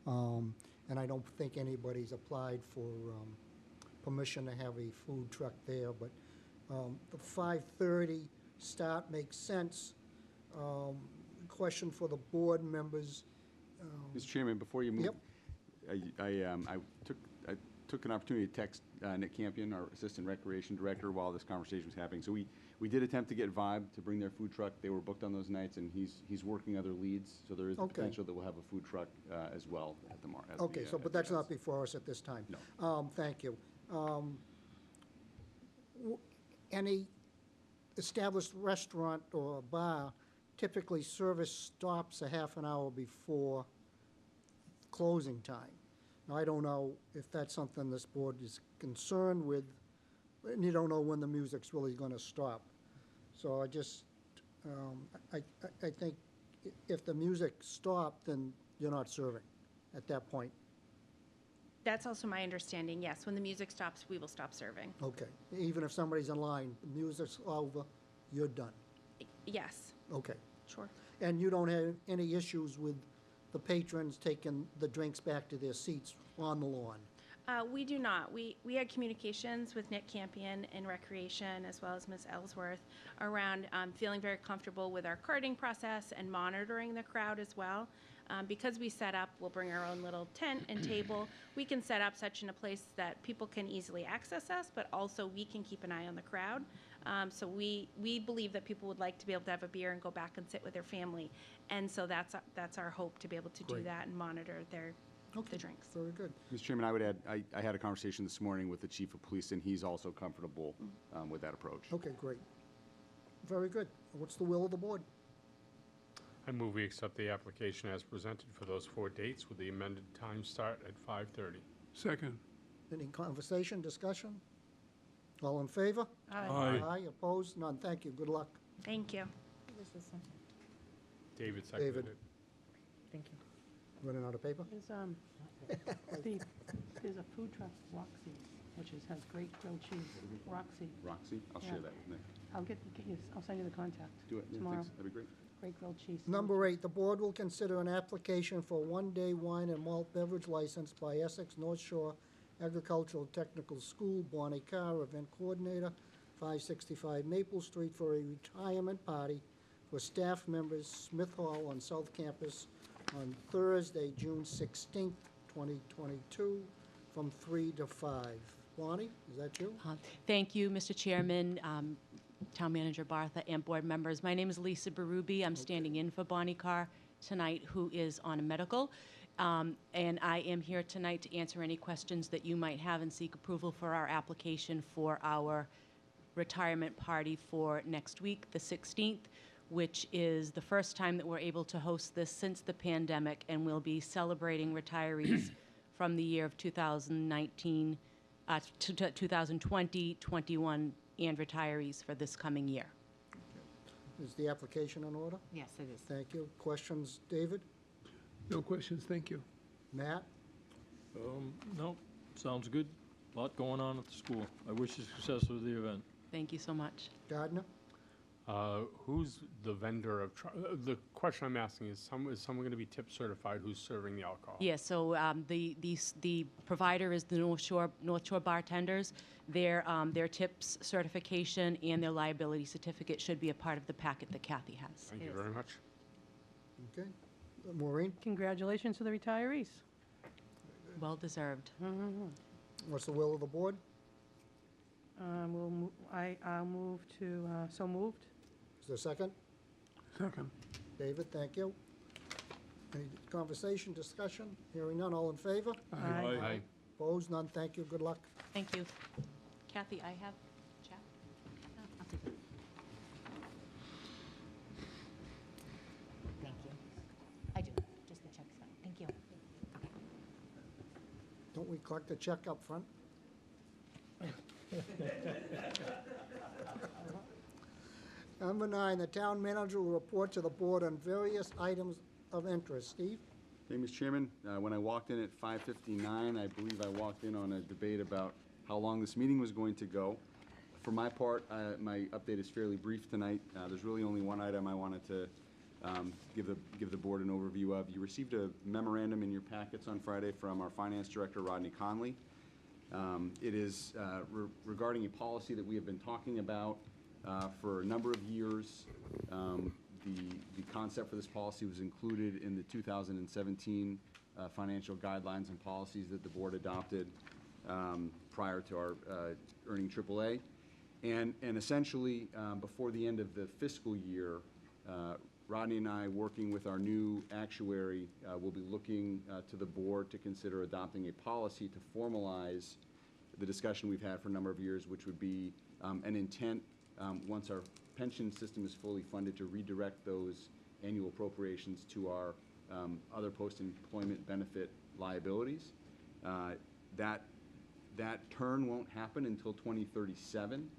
and I don't think anybody's applied for permission to have a food truck there, but the 5:30 start makes sense. Question for the board members. Mr. Chairman, before you move. Yep. I took an opportunity to text Nick Campion, our Assistant Recreation Director, while this conversation was happening. So we did attempt to get Vibe to bring their food truck. They were booked on those nights, and he's working other leads. So there is the Okay. potential that we'll have a food truck as well at the at Okay, the, so, at but the that's not events. before us at this time. No. Thank you. Any established restaurant or bar, typically service stops a half an hour before closing time. Now, I don't know if that's something this board is concerned with, and you don't know when the music's really gonna stop. So I just, I think if the music stopped, then you're not serving at that point. That's also my understanding, yes. When the music stops, we will stop serving. Okay, even if somebody's in line, the music's over, you're done. Yes, Okay. sure. And you don't have any issues with the patrons taking the drinks back to their seats on the lawn? We do not. We had communications with Nick Campion in Recreation, as well as Ms. Ellsworth, around feeling very comfortable with our carding process and monitoring the crowd as well. Because we set up, we'll bring our own little tent and table. We can set up such in a place that people can easily access us, but also we can keep an eye on the crowd. So we believe that people would like to be able to have a beer and go back and sit with their family. And so that's our hope, to be able to do Great. that and monitor the Okay, drinks. very good. Mr. Chairman, I would add, I had a conversation this morning with the Chief of Police, and he's also comfortable with that approach. Okay, great. Very good. What's the will of the board? I move we accept the application as presented for those 4 dates with the amended time start at 5:30. Second. Any conversation, discussion? All in favor? Aye. Aye, opposed? None. Thank you. Good luck. Thank you. David seconded David. it. Thank you. Running out of paper? Steve, there's a food truck, Roxy, which has great grilled cheese. Roxy. Roxy, I'll Yeah. share that with Nick. I'll send you the contact Do it, yeah, tomorrow. thanks, that'd be great. Great grilled cheese. Number 8, the board will consider an application for a one-day wine and malt beverage license by Essex North Shore Agricultural Technical School, Bonnie Carr, event coordinator, 565 Maple Street, for a retirement party for staff members, Smith Hall on South Campus, on Thursday, June 16th, 2022, from 3 to 5. Bonnie, is that you? Thank you, Mr. Chairman, Town Manager Bartha, and board members. My name is Lisa Berube. I'm standing in for Bonnie Carr tonight, who is on a medical. And I am here tonight to answer any questions that you might have and seek approval for our application for our retirement party for next week, the 16th, which is the first time that we're able to host this since the pandemic, and we'll be celebrating retirees from the year of 2019, 2020, 21, and retirees for this coming year. Is the application in order? Yes, it is. Thank you. Questions, David? No questions, thank you. Matt? No, sounds good. Lot going on at the school. I wish you success with the event. Thank you so much. Gardner? Who's the vendor of, the question I'm asking is someone going to be tip certified who's serving the alcohol? Yes, so the provider is the North Shore bartenders. Their tips certification and their liability certificate should be a part of the packet that Kathy has. Thank you very much. Okay. Maureen? Congratulations to the retirees. Well deserved. What's the will of the board? I'll move to, so moved. Is there a second? Second. David, thank you. Any conversation, discussion? Hearing none, all in favor? Aye. Opposed? None, thank you, good luck. Thank you. Kathy, I have chat. I'll take it. Thank you. Don't we collect a check up front? Number 9, the town manager will report to the board on various items of interest. Steve? Thank you, Mr. Chairman. When I walked in at 5:59, I believe I walked in on a debate about how long this meeting was going to go. For my part, my update is fairly brief tonight. There's really only one item I wanted to give the board an overview of. You received a memorandum in your packets on Friday from our finance director, Rodney Conley. It is regarding a policy that we have been talking about for a number of years. The concept for this policy was included in the 2017 financial guidelines and policies that the board adopted prior to our earning AAA. And essentially, before the end of the fiscal year, Rodney and I, working with our new actuary, will be looking to the board to consider adopting a policy to formalize the discussion we've had for a number of years, which would be an intent, once our pension system is fully funded, to redirect those annual appropriations to our other post-employment benefit liabilities. That turn won't happen until 2037,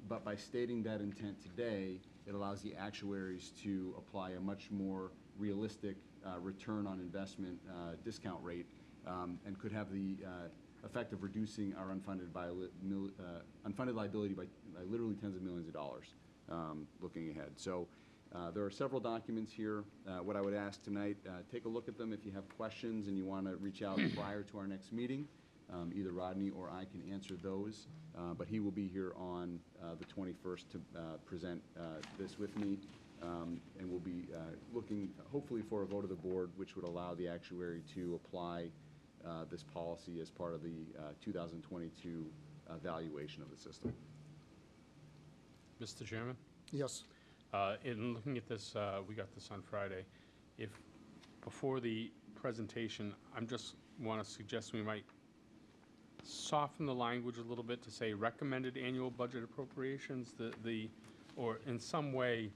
but by stating that intent today, it allows the actuaries to apply a much more realistic return on investment discount rate, and could have the effect of reducing our unfunded liability by literally tens of millions of dollars looking ahead. So there are several documents here. What I would ask tonight, take a look at them. If you have questions and you want to reach out prior to our next meeting, either Rodney or I can answer those, but he will be here on the 21st to present this with me, and we'll be looking hopefully for a vote of the board, which would allow the actuary to apply this policy as part of the 2022 evaluation of the system. Mr. Chairman? Yes. In looking at this, we got this on Friday. If, before the presentation, I'm just want to suggest we might soften the language a little bit to say recommended annual budget appropriations, or in some way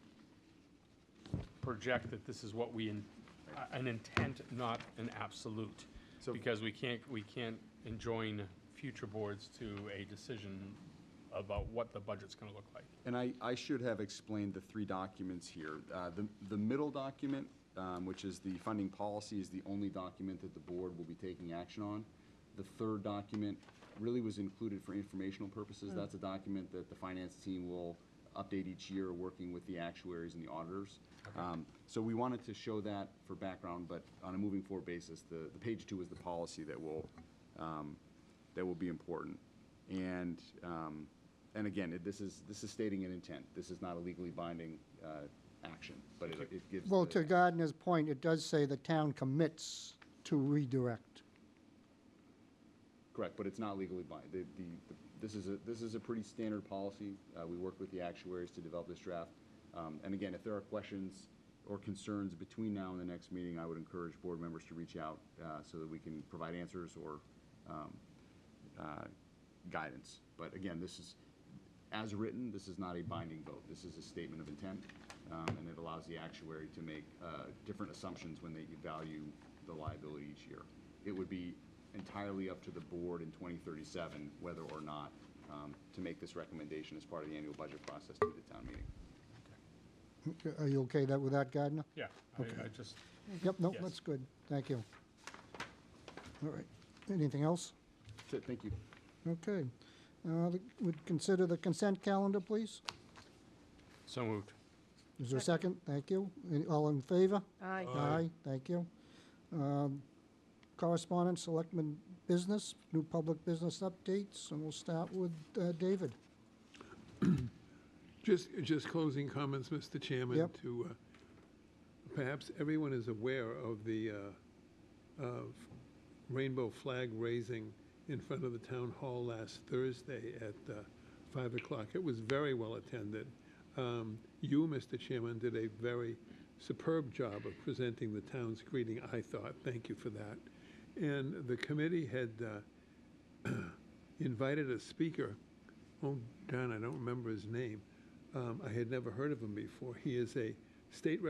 project that this is what we, an intent, not an absolute. So- Because we can't enjoin future boards to a decision about what the budget's going to look like. And I should have explained the three documents here. The middle document, which is the funding policy, is the only document that the board will be taking action on. The third document really was included for informational purposes. That's a document that the finance team will update each year, working with the actuaries and the auditors. So we wanted to show that for background, but on a moving forward basis, the page 2 is the policy that will be important. And again, this is stating an intent. This is not a legally binding action, but it gives. Well, to Gardner's point, it does say the town commits to redirect. Correct, but it's not legally binding. This is a pretty standard policy. We worked with the actuaries to develop this draft. And again, if there are questions or concerns between now and the next meeting, I would encourage board members to reach out so that we can provide answers or guidance. But again, this is, as written, this is not a binding vote. This is a statement of intent, and it allows the actuary to make different assumptions when they value the liability each year. It would be entirely up to the board in 2037 whether or not to make this recommendation as part of the annual budget process to the town meeting. Are you okay with that, Gardner? Yeah, Okay. I just, Yep, no, Yes. that's good. Thank you. All right. Anything else? That's it, thank you. Okay. Would consider the consent calendar, please? so moved. Is there a second? Thank you. All in favor? Aye. Aye, thank you. Correspondence, selectmen business, new public business updates, and we'll start with David. Just closing comments, Mr. Chairman. Yep. To perhaps everyone is aware of the rainbow flag raising in front of the town hall last Thursday at 5 o'clock. It was very well attended. You, Mr. Chairman, did a very superb job of presenting the town's greeting, I thought. Thank you for that. And the committee had invited a speaker. Oh, darn, I don't remember his name. I had never heard of him before. He is a state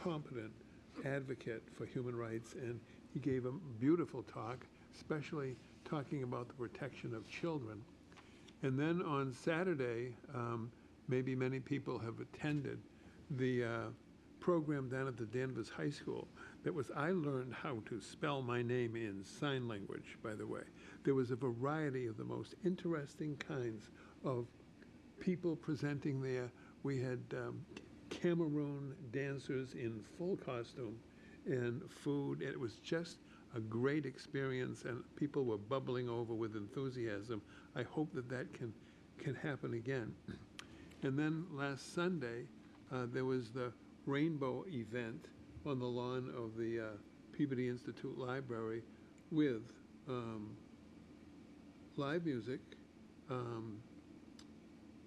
competent advocate for human rights, and he gave a beautiful talk, especially talking about the protection of children. And then on Saturday, maybe many people have attended the program down at the Danvers High School. That was, I learned how to spell my name in sign language, by the way. There was a variety of the most interesting kinds of people presenting there. We had Cameroon dancers in full costume and food. It was just a great experience, and people were bubbling over with enthusiasm. I hope that that can happen again. And then last Sunday, there was the Rainbow event on the lawn of the Peabody Institute Library with live music,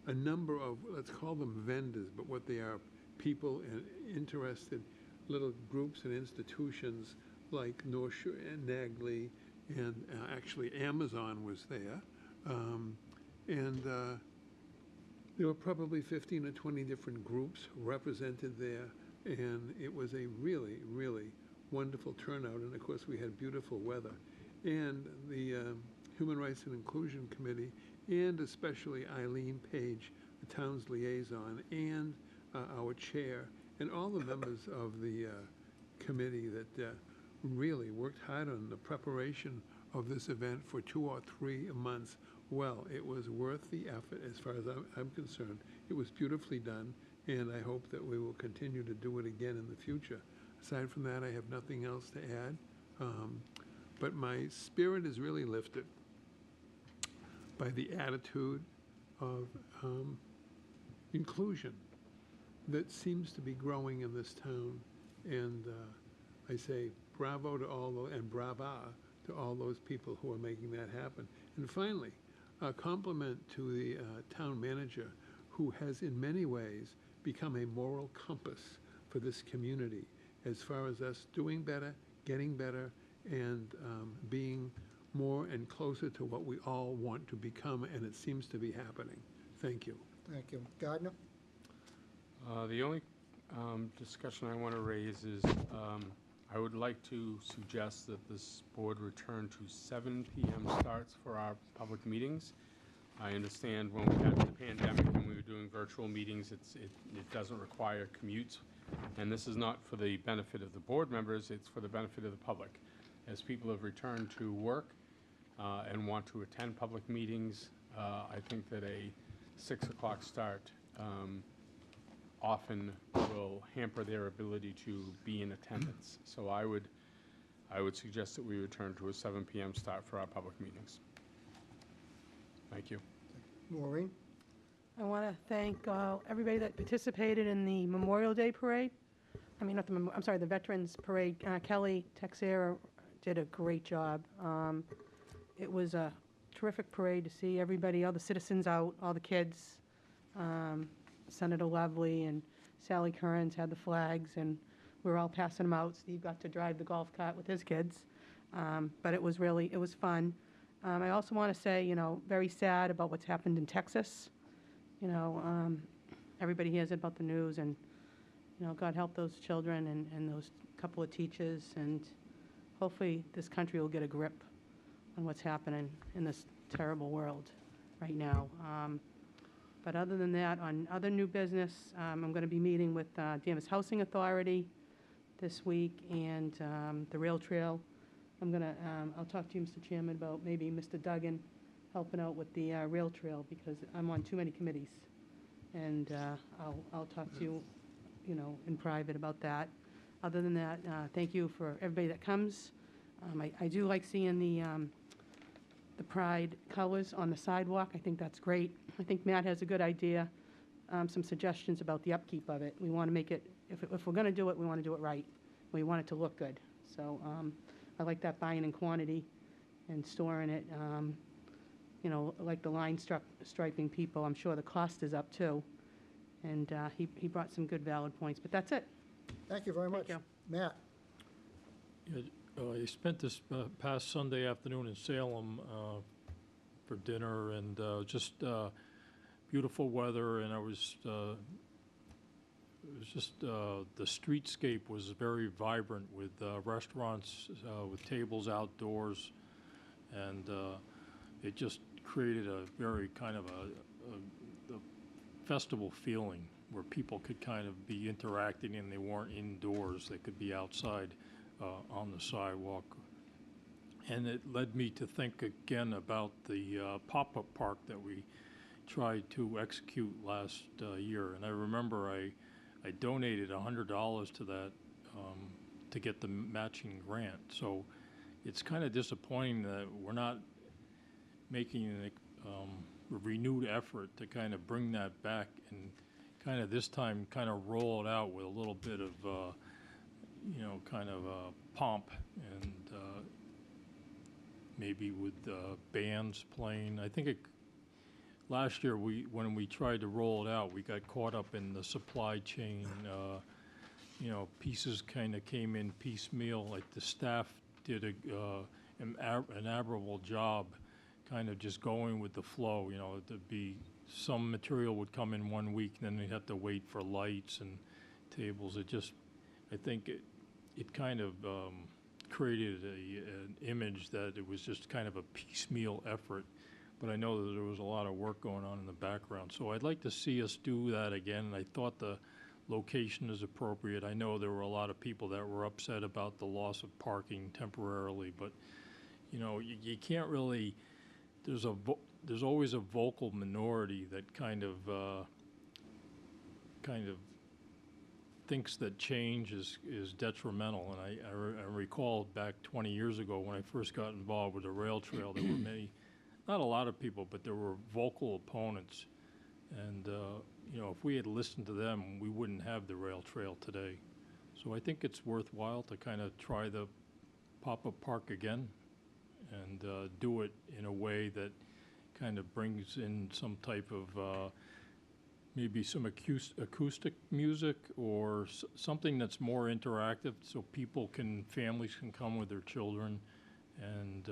a number of, let's call them vendors, but what they are, people and interested little groups and institutions like North Shore and Nagley, and actually Amazon was there. There were probably 15 or 20 different groups represented there, and it was a really, really wonderful turnout. And of course, we had beautiful weather. And the Human Rights and Inclusion Committee, and especially Eileen Page, the town's liaison, and our chair, and all the members of the committee that really worked hard on the preparation of this event for 2 or 3 months. Well, it was worth the effort as far as I'm concerned. It was beautifully done, and I hope that we will continue to do it again in the future. Aside from that, I have nothing else to add. But my spirit is really lifted by the attitude of inclusion that seems to be growing in this town. And I say bravo to all those, and brava to all those people who are making that happen. And finally, a compliment to the town manager, who has in many ways become a moral compass for this community as far as us doing better, getting better, and being more and closer to what we all want to become, and it seems to be happening. Thank you. Thank you. Gardner? The only discussion I want to raise is I would like to suggest that this board return to 7 p.m. starts for our public meetings. I understand when we had the pandemic and we were doing virtual meetings, it doesn't require commutes. And this is not for the benefit of the board members, it's for the benefit of the public. As people have returned to work and want to attend public meetings, I think that a 6 o'clock start often will hamper their ability to be in attendance. So I would suggest that we return to a 7 p.m. start for our public meetings. Thank you. Maureen? I want to thank everybody that participated in the Memorial Day Parade. I mean, not the, I'm sorry, the Veterans Parade. Kelly Texera did a great job. It was a terrific parade to see everybody, all the citizens out, all the kids. Senator Lovely and Sally Kearns had the flags, and we were all passing them out. Steve got to drive the golf cart with his kids. But it was fun. I also want to say, very sad about what's happened in Texas. Everybody hears about the news, and, God help those children and those couple of teachers, and hopefully this country will get a grip on what's happening in this terrible world right now. But other than that, on other new business, I'm going to be meeting with Danvers Housing Authority this week, and the rail trail. I'll talk to you, Mr. Chairman, about maybe Mr. Duggan helping out with the rail trail, because I'm on too many committees. And I'll talk to you, in private about that. Other than that, thank you for everybody that comes. I do like seeing the pride colors on the sidewalk. I think that's great. I think Matt has a good idea, some suggestions about the upkeep of it. We want to make it, if we're going to do it, we want to do it right. We want it to look good. So I like that buying in quantity and storing it. Like the line striping people, I'm sure the cost is up too. And he brought some good valid points, but that's it. Thank you very much. Thank Matt? I spent this past Sunday afternoon in Salem for dinner, and just beautiful weather, and I was it was just, the streetscape was very vibrant with restaurants, with tables outdoors, and it just created a very kind of a festival feeling where people could kind of be interacting and they weren't indoors. They could be outside on the sidewalk. And it led me to think again about the pop-up park that we tried to execute last year. And I remember I donated $100 to that to get the matching grant. So it's kind of disappointing that we're not making a renewed effort to kind of bring that back and kind of this time kind of roll it out with a little bit of, kind of pomp and maybe with bands playing. I think last year when we tried to roll it out, we got caught up in the supply chain. Pieces kind of came in piecemeal. Like the staff did an admirable job kind of just going with the flow. There'd be some material would come in 1 week, and then they'd have to wait for lights and tables. I think it kind of created an image that it was just kind of a piecemeal effort. But I know that there was a lot of work going on in the background. So I'd like to see us do that again. And I thought the location is appropriate. I know there were a lot of people that were upset about the loss of parking temporarily, but you can't really. There's always a vocal minority that kind of thinks that change is detrimental. And I recall back 20 years ago when I first got involved with the rail trail, there were not a lot of people, but there were vocal opponents. And, if we had listened to them, we wouldn't have the rail trail today. So I think it's worthwhile to kind of try the pop-up park again and do it in a way that kind of brings in some type of maybe some acoustic music or something that's more interactive so families can come with their children and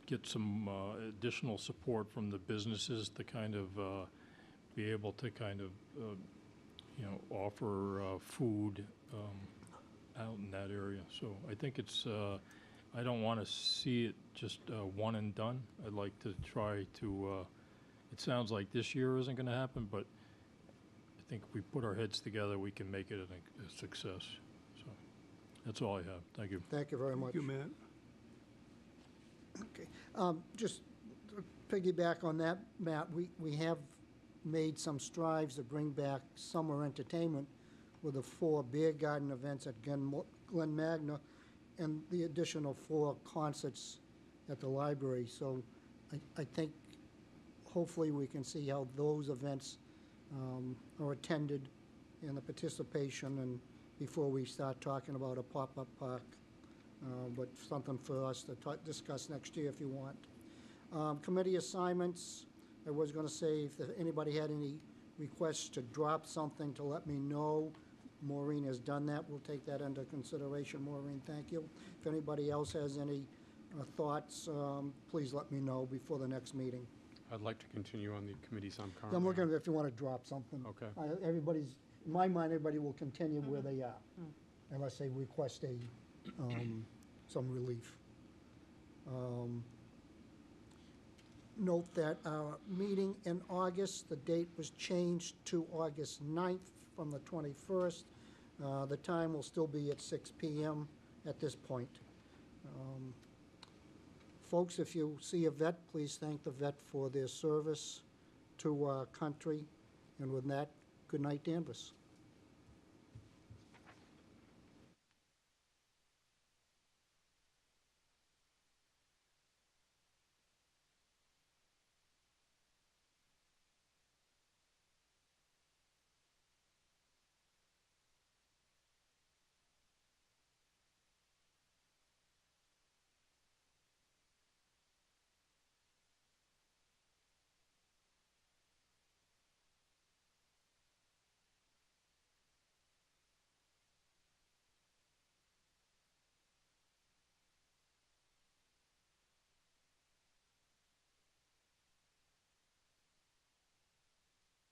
get some additional support from the businesses to kind of be able to kind of, offer food out in that area. So I think it's, I don't want to see it just one and done. I'd like to try to, it sounds like this year isn't going to happen, but I think if we put our heads together, we can make it a success. So that's all I have. Thank you. Thank you very much. Thank you, Matt. Okay. Just to piggyback on that, Matt, we have made some strives to bring back summer entertainment with the 4 beer garden events at Glen Magna and the additional 4 concerts at the library. So I think hopefully we can see how those events are attended and the participation, and before we start talking about a pop-up park. But something for us to discuss next year if you want. Committee assignments, I was going to say if anybody had any requests to drop something to let me know. Maureen has done that. We'll take that under consideration. Maureen, thank you. If anybody else has any thoughts, please let me know before the next meeting. I'd like to continue on the committees I'm currently I'm on. looking if you want to drop something. Okay. Everybody's, in my mind, everybody will continue where they are, unless they request some relief. Note that our meeting in August, the date was changed to August 9th from the 21st. The time will still be at 6 p.m. at this point. Folks, if you see a vet, please thank the vet for their service to our country. And with that, good night, Danvers.